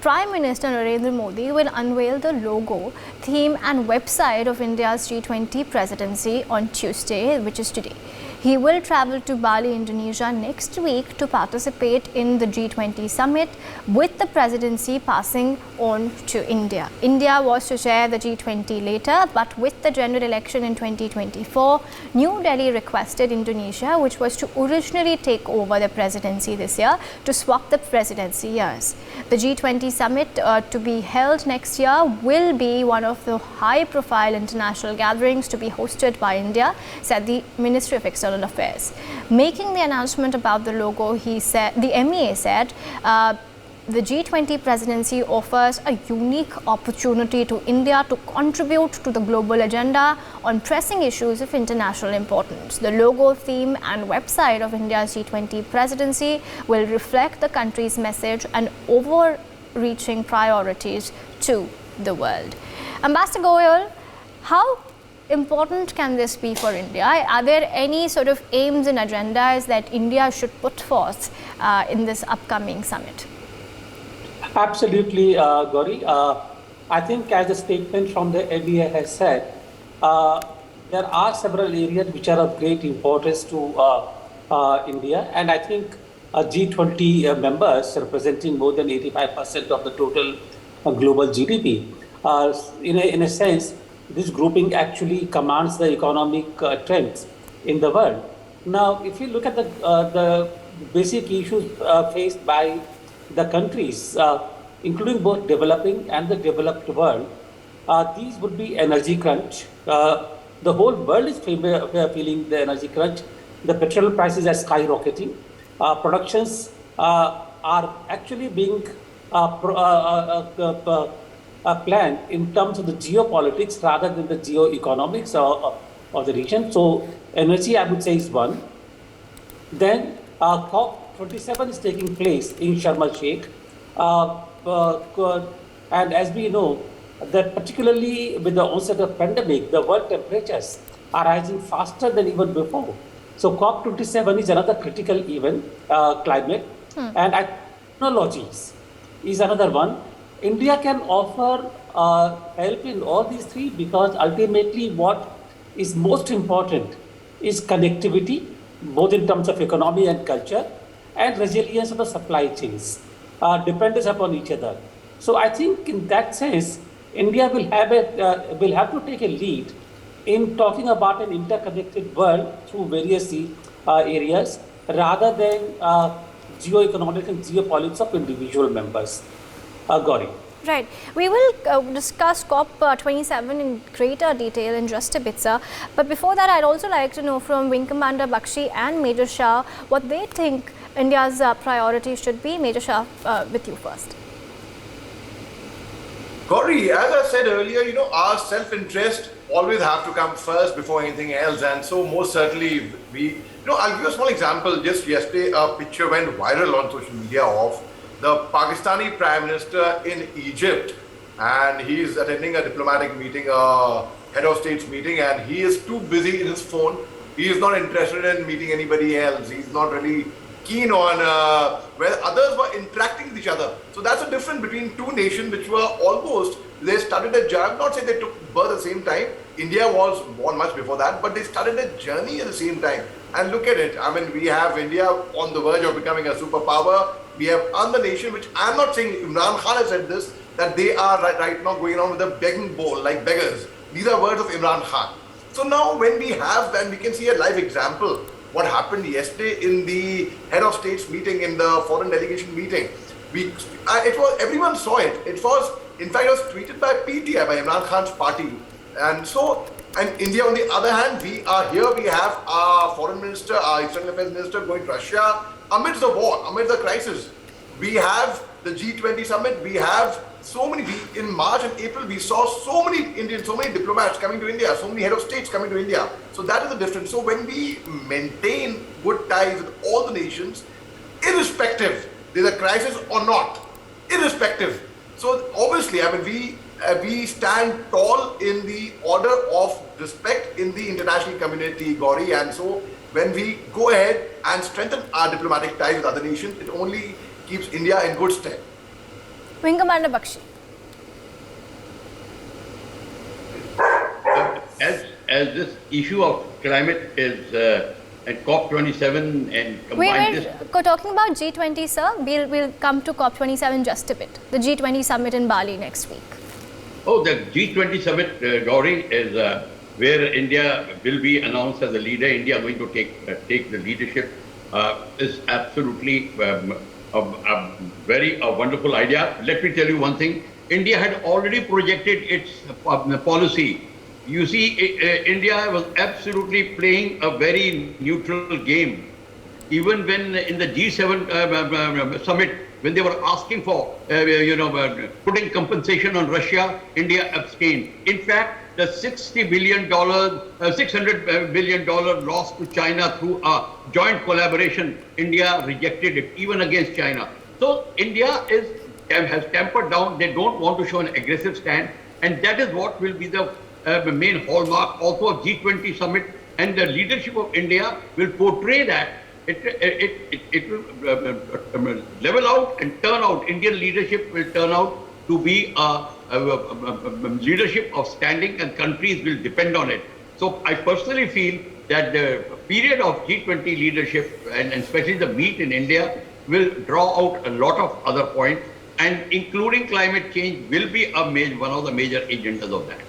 Prime Minister Narendra Modi will unveil the logo, theme and website of India's G20 Presidency on Tuesday, which is today. He will travel to Bali, Indonesia next week to participate in the G20 summit, with the presidency passing on to India. India was to chair the G20 later, but with the general election in 2024, New Delhi requested Indonesia, which was to originally take over the presidency this year, to swap the presidency years. The G20 summit to be held next year will be one of the high-profile international gatherings to be hosted by India, said the Ministry of External Affairs. Making the announcement about the logo, the MEA said, the G20 presidency offers a unique opportunity to India to contribute to the global agenda on pressing issues of international importance. The logo, theme and website of India's G20 presidency will reflect the country's message and overreaching priorities to the world. Ambassador Goyal, how important can this be for India? Are there any sort of aims and agendas that India should put forth in this upcoming summit? Absolutely, Gauri. I think, as the statement from the MEA has said, there are several areas which are of great importance to India, and I think G20 members, representing more than 85% of the total global GDP, in a sense, this grouping actually commands the economic trends in the world. Now, if you look at the basic issues faced by the countries, including both developing and the developed world, these would be energy crunch. The whole world is feeling the energy crunch. The petrol prices are skyrocketing. Productions are actually being planned in terms of the geopolitics rather than the geoeconomics of the region. So energy, I would say, is one. Then COP27 is taking place in Sharm el-Sheikh. And as we know, that particularly with the onset of pandemic, the world temperatures are rising faster than even before. So COP27 is another critical event, climate, and technologies is another one. India can offer help in all these three, because ultimately what is most important is connectivity, both in terms of economy and culture, and resilience of the supply chains, dependence upon each other. So I think in that sense, India will have to take a lead in talking about an interconnected world through various areas, rather than geoeconomic and geopolitics of individual members. Gauri. Right. We will discuss COP27 in greater detail in just a bit, sir. But before that, I'd also like to know from Wing Commander Bakshi and Major Shah what they think India's priorities should be. Major Shah, with you first. Gauri, as I said earlier, our self-interest always have to come first before anything else. And so most certainly I'll give you a small example. Just yesterday, a picture went viral on social media of the Pakistani Prime Minister in Egypt, and he is attending a diplomatic meeting, a head of state's meeting, and he is too busy in his phone. He is not interested in meeting anybody else. He's not really keen on where others were interacting with each other. So that's a difference between two nations which were almost, they started a journey. I'm not saying they took birth at the same time. India was born much before that, but they started a journey at the same time. And look at it. I mean, we have India on the verge of becoming a superpower. We have other nation, which I'm not saying Imran Khan has said this, that they are right now going on with a begging bowl like beggars. These are words of Imran Khan. So now when we have that, we can see a live example. What happened yesterday in the head of states meeting, in the foreign delegation meeting. Everyone saw it. In fact, it was tweeted by PTI, by Imran Khan's party. And India, on the other hand, we are here, we have our foreign minister, our external affairs minister going to Russia amidst the war, amidst the crisis. We have the G20 summit, we have so many, in March and April, we saw so many Indians, so many diplomats coming to India, so many head of states coming to India. So that is the difference. So when we maintain good ties with all the nations, irrespective, there's a crisis or not, irrespective. So obviously, I mean, we stand tall in the order of respect in the international community, Gauri, and so when we go ahead and strengthen our diplomatic ties with other nations, it only keeps India in good stead. Wing Commander Bakshi. As this issue of climate is at COP27 and We combine were talking about G20, sir. We'll come to COP27 just a bit. The G20 summit in Bali next week. Oh, the G20 summit, Gauri, is where India will be announced as a leader. India going to take the leadership. Is absolutely a very wonderful idea. Let me tell you one thing. India had already projected its policy. You see, India was absolutely playing a very neutral game. Even when in the G7 summit, when they were asking for, putting compensation on Russia, India abstained. In fact, the $600 billion loss to China through a joint collaboration, India rejected it, even against China. So India has tempered down. They don't want to show an aggressive stand. And that is what will be the main hallmark also of G20 summit. And the leadership of India will portray that. It will level out and turn out. Indian leadership will turn out to be a leadership of standing, and countries will depend on it. So I personally feel that the period of G20 leadership, and especially the meet in India, will draw out a lot of other points, and including climate change will be one of the major agendas of that.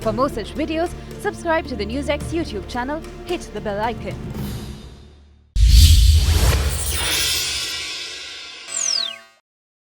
For more such videos, subscribe to the NewsX YouTube channel, hit the bell icon.